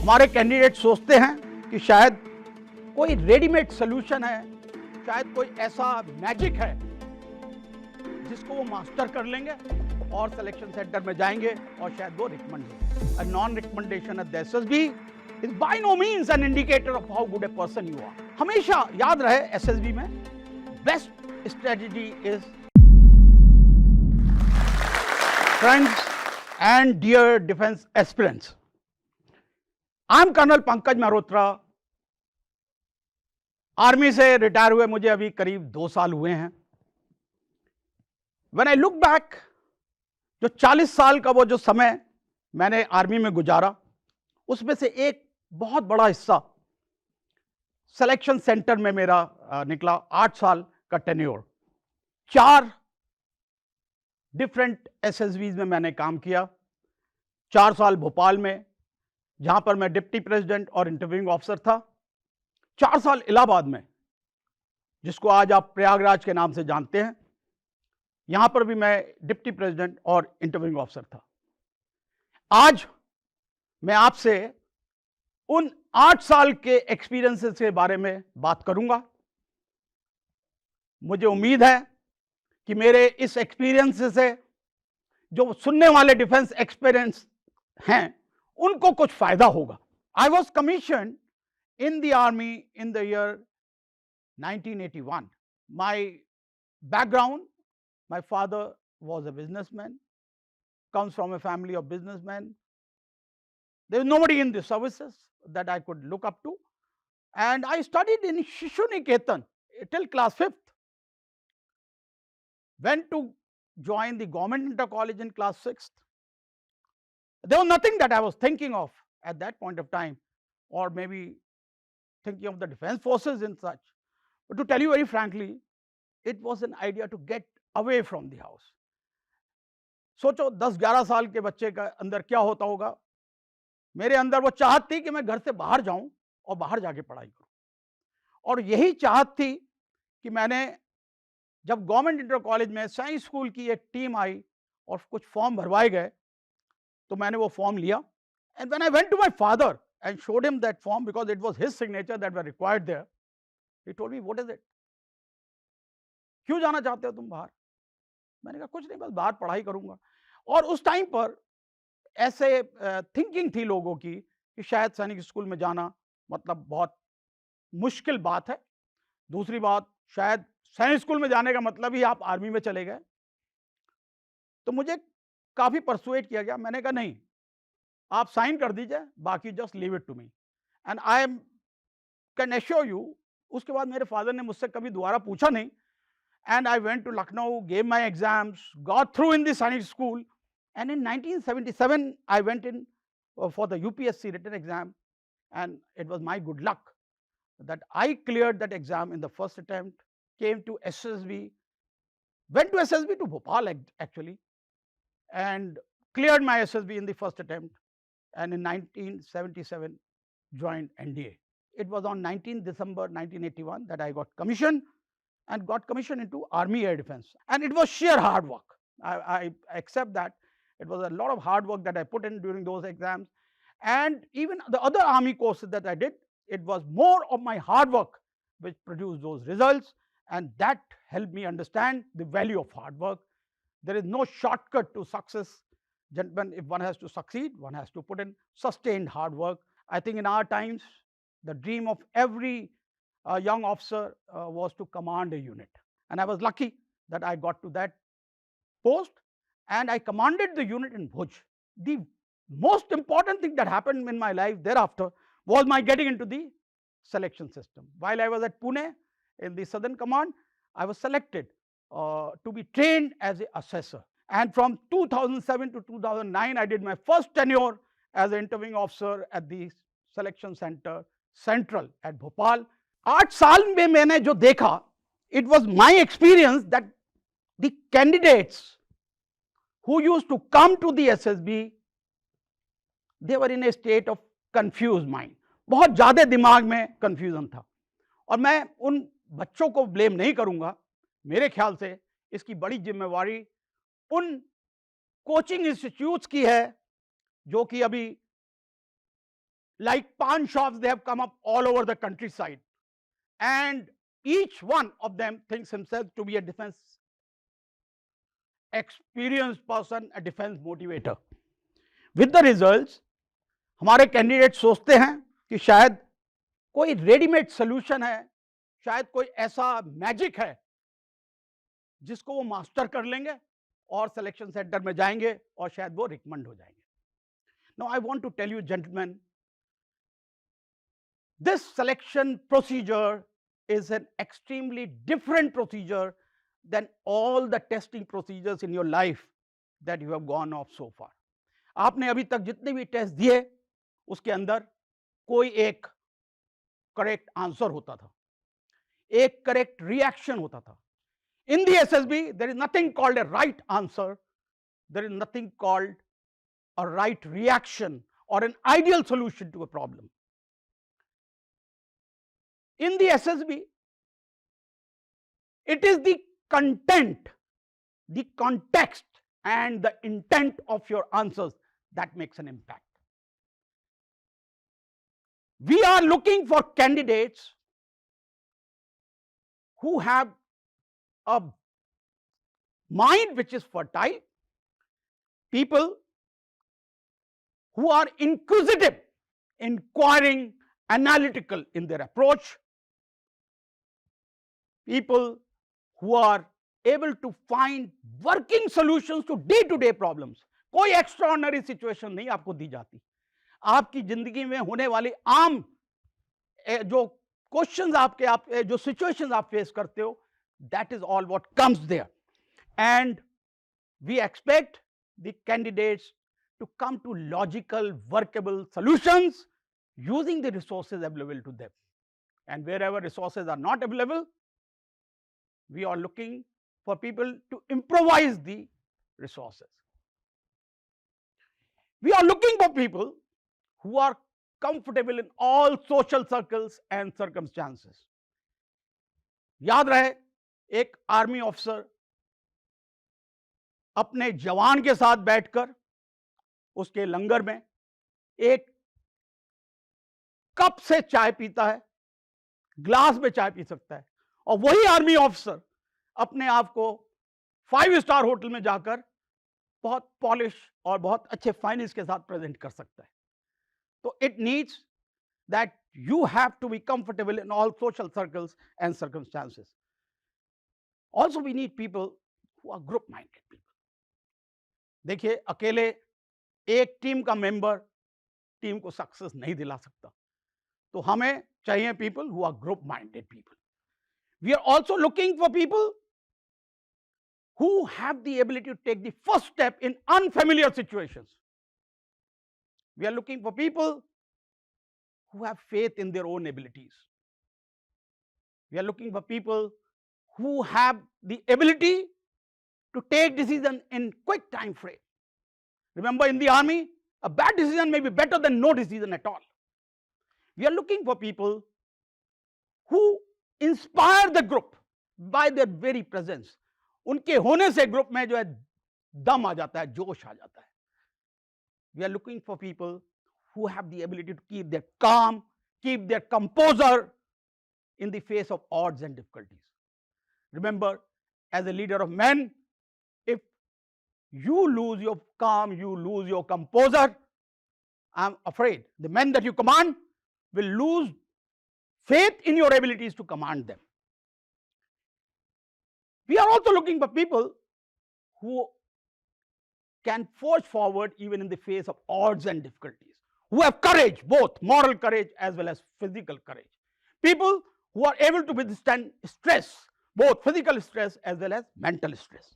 हमारे कैंडिडेट सोचते हैं कि शायद कोई रेडीमेड सोल्यूशन है, शायद कोई ऐसा मैजिक है जिसको वो मास्टर कर लेंगे और सिलेक्शन सेंटर में जाएंगे और शायद वो रिकमेंड हो। Non recommendation at the SSB is by no means an indicator of how good a person you are. हमेशा याद रहे एसएसबी में best strategy is friends and dear defence aspirants, I am colonel Pankaj Mehrotra. Army से retire हुए मुझे अभी करीब 2 साल हुए हैं। व्हेन आई लुक बैक, जो 40 साल का वो जो समय मैंने आर्मी में गुजारा, उसमें से एक बहुत बड़ा हिस्सा सिलेक्शन सेंटर में मेरा निकला। 8 साल का टेन्योर, 4 डिफरेंट एसएसबीज में मैंने काम किया। 4 साल भोपाल में, जहां पर मैं डिप्टी प्रेसिडेंट और इंटरव्यूइंग ऑफिसर था। 4 साल इलाहाबाद में, जिसको आज आप प्रयागराज के नाम से जानते हैं, यहां पर भी मैं डिप्टी प्रेसिडेंट और इंटरव्यूइंग ऑफिसर था। आज मैं आपसे उन 8 साल के एक्सपीरियंसेस के बारे में बात करूंगा। मुझे उम्मीद है कि मेरे इस एक्सपीरियंस से जो सुनने वाले डिफेंस एक्सपीरियंस हैं उनको कुछ फायदा होगा। I was commission in the army in the year 1981. My background, my father was a businessman, comes from a family of businessmen. There was nobody in the services that I could look up to, and I studied in Shishu Niketan till class 5th. Went to join the government inter college in class 6th. There was nothing that I was thinking of at that point of time, or maybe thinking of the defense forces and such. But to tell you very frankly, it was an idea to get away from the house. सोचो 10-11 साल के बच्चे का अंदर क्या होता होगा। मेरे अंदर वो चाहत थी कि मैं घर से बाहर जाऊं और बाहर जाके पढ़ाई करूं, और यही चाहत थी कि मैंने जब गवर्नमेंट इंटर कॉलेज में साइंस स्कूल की एक टीम आई और कुछ फॉर्म भरवाए गए, तो मैंने वो फॉर्म लिया। And when I went to my father and showed him that form, because it was his signature that were required there, he told me what is it, क्यों जाना चाहते हो तुम बाहर? मैंने कहा कुछ नहीं, बस बाहर पढ़ाई करूंगा। और उस टाइम पर ऐसे थिंकिंग थी लोगों की कि शायद सैनिक स्कूल में जाना मतलब बहुत मुश्किल बात है। दूसरी बात, शायद सैनिक स्कूल में जाने का मतलब ही आप आर्मी में चले गए। तो मुझे काफी परसुएट किया गया। मैंने कहा नहीं, आप साइन कर दीजिए, बाकी just leave it to me and I am can assure you. उसके बाद मेरे फादर ने मुझसे कभी दोबारा पूछा नहीं। And I went to Lucknow, gave my exams, got through in the Sainik school, and in 1977 I went in for the UPSC written exam, and it was my good luck that I cleared that exam in the first attempt, came to SSB, went to SSB to Bhopal actually, and cleared my SSB in the first attempt, and in 1977 joined NDA. It was on 19 December 1981 that I got commissioned, and got commissioned into Army Air Defense. And it was sheer hard work. I accept that. It was a lot of hard work that I put in during those exams. And even the other Army courses that I did, it was more of my hard work which produced those results. And that helped me understand the value of hard work. There is no shortcut to success. Gentlemen, if one has to succeed, one has to put in sustained hard work. I think in our times, the dream of every a young officer was to command a unit, and I was lucky that I got to that post, and I commanded the unit in Bhuj. The most important thing that happened in my life thereafter was my getting into the selection system. While I was at Pune in the Southern Command, I was selected to be trained as an assessor, and from 2007 to 2009 I did my first tenure as an interviewing officer at the selection center Central at Bhopal. 8 साल में मैंने जो देखा, it was my experience that the candidates who used to come to the SSB, they were in a state of confused mind. बहुत ज्यादा दिमाग में confusion था, और मैं उन बच्चों को ब्लेम नहीं करूंगा। मेरे ख्याल से इसकी बड़ी जिम्मेवारी उन कोचिंग इंस्टीट्यूट्स की है जो कि अभी like pawn shops, they have come up all over the countryside, and each one of them thinks himself to be a defense experienced person, a defense motivator. With the results, हमारे candidate सोचते हैं कि शायद कोई readymade solution है, शायद कोई ऐसा मैजिक है जिसको वो मास्टर कर लेंगे और सिलेक्शन सेंटर में जाएंगे और शायद वो रिकमेंड हो जाएंगे. Now I want to tell you gentleman, this selection procedure is an extremely different procedure than all the testing procedures in your life that you have gone off so far. आपने अभी तक जितने भी test दिए उसके अंदर कोई एक करेक्ट आंसर होता था, एक करेक्ट रिएक्शन होता था. In the SSB, there is nothing called a right answer, there is nothing called a right reaction or an ideal solution to a problem. In the SSB, it is the content, the context, and the intent of your answers that makes an impact. We are looking for candidates who have a mind which is fertile, people who are inquisitive, inquiring, analytical in their approach, people who are able to find working solutions to day-to-day problems. कोई extraordinary situation नहीं आपको दी जाती. आपकी जिंदगी में होने वाली आम जो क्वेश्चंस आपके जो सिचुएशंस आप फेस करते हो, that is all what comes there. And we expect the candidates to come to logical, workable solutions using the resources available to them. And wherever resources are not available, we are looking for people to improvise the resources. We are looking for people who are comfortable in all social circles and circumstances. याद रहे, एक army officer अपने जवान के साथ बैठकर उसके लंगर में एक कप से चाय पीता है, ग्लास में चाय पी सकता है, और वही आर्मी ऑफिसर अपने आप को 5 स्टार होटल में जाकर बहुत पॉलिश और बहुत अच्छे फाइनेंस के साथ प्रेजेंट कर सकता है. तो it needs that you have to be comfortable in all social circles and circumstances. Also we need people who are group minded people. देखिए, अकेले एक टीम का मेंबर टीम को सक्सेस नहीं दिला सकता, तो हमें चाहिए people who are group minded people. We are also looking for people who have the ability to take the first step in unfamiliar situations. We are looking for people who have faith in their own abilities. We are looking for people who have the ability to take decisions in quick time frame. Remember, in the army, a bad decision may be better than no decision at all. We are looking for people who inspire the group by their very presence. उनके होने से group में जो है दम आ जाता है, जोश आ जाता है. We are looking for people who have the ability to keep their calm, keep their composure in the face of odds and difficulties. Remember, as a leader of men, if you lose your calm, you lose your composure, I'm afraid the men that you command will lose faith in your abilities to command them. We are also looking for people who can forge forward even in the face of odds and difficulties, who have courage, both moral courage as well as physical courage. People who are able to withstand stress, both physical stress as well as mental stress.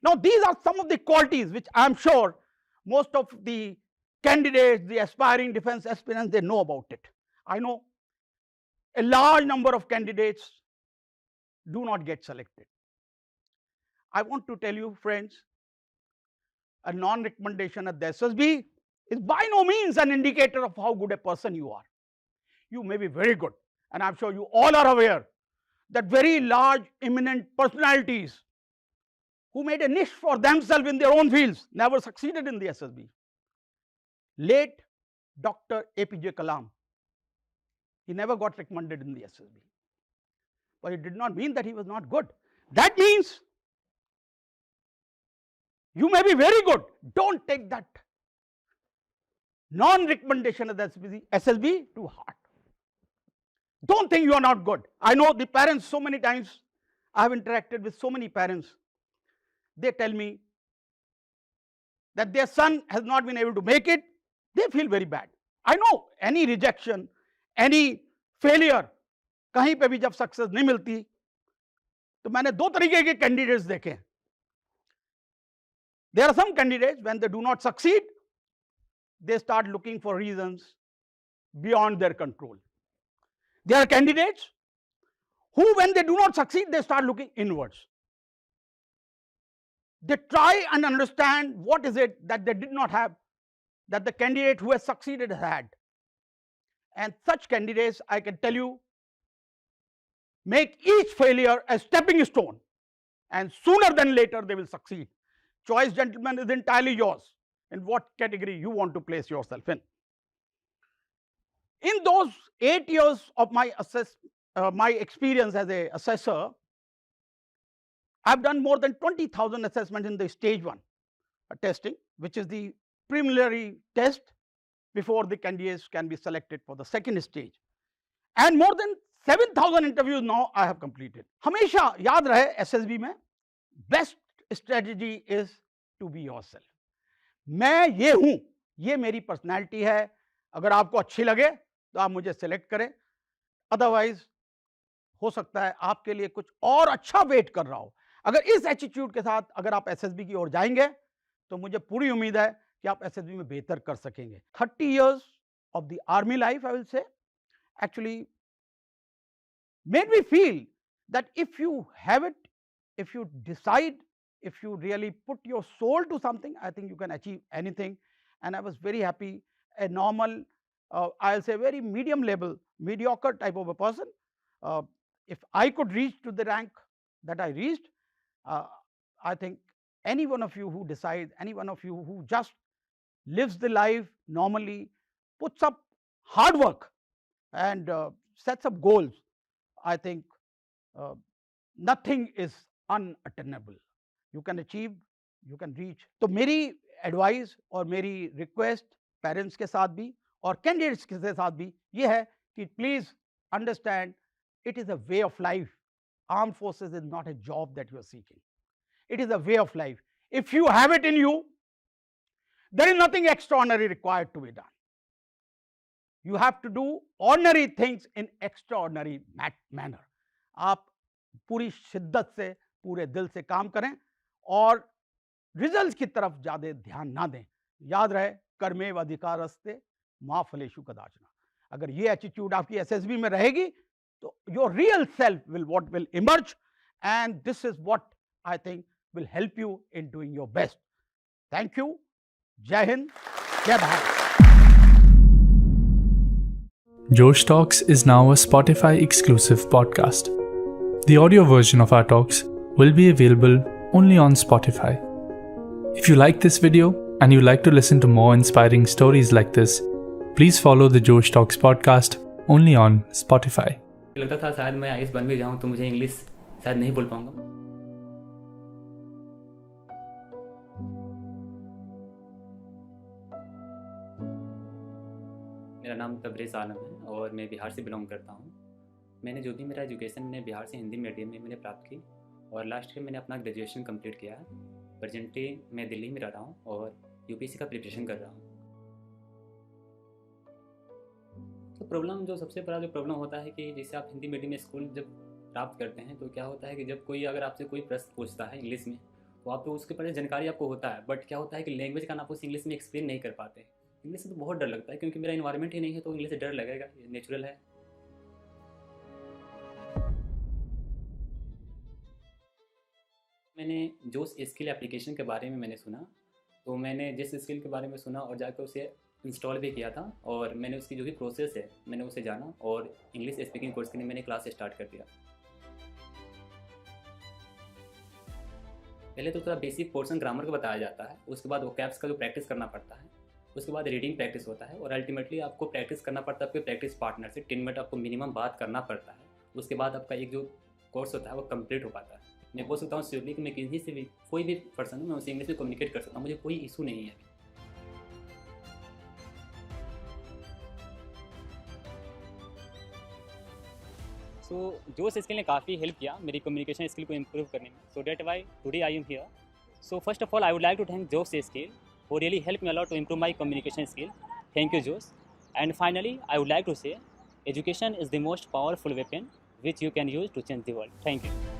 Now, these are some of the qualities which I am sure most of the candidates, the aspiring defense aspirants, they know about it. I know a large number of candidates do not get selected. I want to tell you, friends, a non-recommendation at the SSB is by no means an indicator of how good a person you are. You may be very good, and I'm sure you all are aware that very large, eminent personalities who made a niche for themselves in their own fields never succeeded in the SSB. Late Dr. APJ Kalam. He never got recommended in the SSB. But it did not mean that he was not good. That means you may be very good. Don't take that non-recommendation of the SSB to heart. Don't think you are not good. I know the parents, so many times I have interacted with so many parents. They tell me that their son has not been able to make it. They feel very bad. I know any rejection, any failure, कहीं पे भी जब success नहीं मिलती तो मैंने दो तरीके के कैंडिडेट्स देखे. There are some candidates, when they do not succeed, they start looking for reasons beyond their control. There are candidates who, when they do not succeed, they start looking inwards. They try and understand what is it that they did not have, that the candidate who has succeeded had. And such candidates, I can tell you, make each failure a stepping stone, and sooner than later they will succeed. Choice, gentlemen, is entirely yours in what category you want to place yourself in. In those 8 years of my experience as an assessor, I've done more than 20,000 assessments in the stage 1 testing, which is the preliminary test before the candidates can be selected for the second stage. And more than 7,000 interviews now I have completed. हमेशा याद रहे SSB में best strategy is to be yourself. मैं ये हूँ, ये मेरी personality है. अगर आपको अच्छी लगे तो आप मुझे सेलेक्ट करें, अदरवाइज हो सकता है आपके लिए कुछ और अच्छा वेट कर रहा हो. अगर इस एटीट्यूड के साथ अगर आप SSB की ओर जाएंगे तो मुझे पूरी उम्मीद है कि आप SSB में बेहतर कर सकेंगे. 30 years of the army life, I will say, actually made me feel that if you have it, if you decide, if you really put your soul to something, I think you can achieve anything. And I was very happy. A normal, I'll say very medium level, mediocre type of a person. If I could reach to the rank that I reached, I think any one of you who decides, any one of you who just lives the life normally, puts up hard work and sets up goals, I think nothing is unattainable. You can achieve, you can reach. तो मेरी advice और मेरी request parents के साथ भी और candidates के साथ भी ये है कि please understand it is a way of life. Armed forces is not a job that you are seeking. It is a way of life. If you have it in you, there is nothing extraordinary required to be done. You have to do ordinary things in extraordinary manner. आप पूरी शिद्दत से, पूरे दिल से काम करें और रिजल्ट्स की तरफ ज़्यादा ध्यान ना दें. याद रहे, कर्मेव अधिकारस्ते मा फलेषु कदाचन. अगर ये एटीट्यूड आपकी SSB में रहेगी तो your real self will emerge, and this is what I think will help you in doing your best. Thank you. Jai Hind, Jai Bharat. Josh Talks is now a Spotify exclusive podcast. The audio version of our talks will be available only on Spotify. If you like this video and you like to listen to more inspiring stories like this, please follow the Josh Talks podcast only on Spotify. लगता था शायद मैं IAS बन भी जाऊँ तो मुझे English शायद नहीं बोल पाऊँगा. मेरा नाम तबरेज़ आलम है और मैं बिहार से बिलोंग करता हूँ. मैंने जो भी मेरा एजुकेशन मैंने बिहार से हिंदी मीडियम में मैंने प्राप्त की और लास्ट ईयर मैंने अपना ग्रेजुएशन कंप्लीट किया है. प्रेजेंटली मैं दिल्ली में रह रहा हूँ और UPSC का प्रिपरेशन कर रहा हूँ. तो प्रॉब्लम जो सबसे बड़ा जो प्रॉब्लम होता है कि जैसे आप हिंदी मीडियम स्कूल जब प्राप्त करते हैं तो क्या होता है कि जब कोई अगर आपसे कोई प्रश्न पूछता है इंग्लिश में तो आप तो उसके बारे में जानकारी आपको होता है, बट क्या होता है कि लैंग्वेज का आप उस इंग्लिश में एक्सप्लेन नहीं कर पाते. इंग्लिश से तो बहुत डर लगता है क्योंकि मेरा इन्वायरमेंट ही नहीं है तो इंग्लिश से डर लगेगा, ये नेचुरल है. मैंने जोश स्किल एप्लीकेशन के बारे में मैंने सुना, तो मैंने जिस स्किल के बारे में सुना और जाकर उसे इंस्टॉल भी किया था और मैंने उसकी जो भी प्रोसेस है मैंने उसे जाना और इंग्लिश स्पीकिंग कोर्स के लिए मैंने क्लास स्टार्ट कर दिया. पहले तो थोड़ा बेसिक पोर्शन ग्रामर का बताया जाता है, उसके बाद वो कैप्स का जो प्रैक्टिस करना पड़ता है उसके बाद रीडिंग प्रैक्टिस होता है और अल्टीमेटली आपको प्रैक्टिस करना पड़ता है आपके प्रैक्टिस पार्टनर से। 10 मिनट आपको मिनिमम बात करना पड़ता है, उसके बाद आपका एक जो कोर्स होता है वो कंप्लीट हो पाता है। मैं बोल सकता हूँ श्योरली कि मैं किसी से भी कोई भी पर्सन हूँ मैं उससे इंग्लिश में कम्युनिकेट कर सकता हूँ, मुझे कोई इशू नहीं है। सो जोश स्किल ने काफ़ी हेल्प किया मेरी कम्युनिकेशन स्किल को इम्प्रूव करने में। So that why today I am here. So first of all, I would like to thank Josh Skill who really helped me a lot to improve my communication skill. Thank you, Josh. And finally, I would like to say, education is the most powerful weapon which you can use to change the world. Thank you.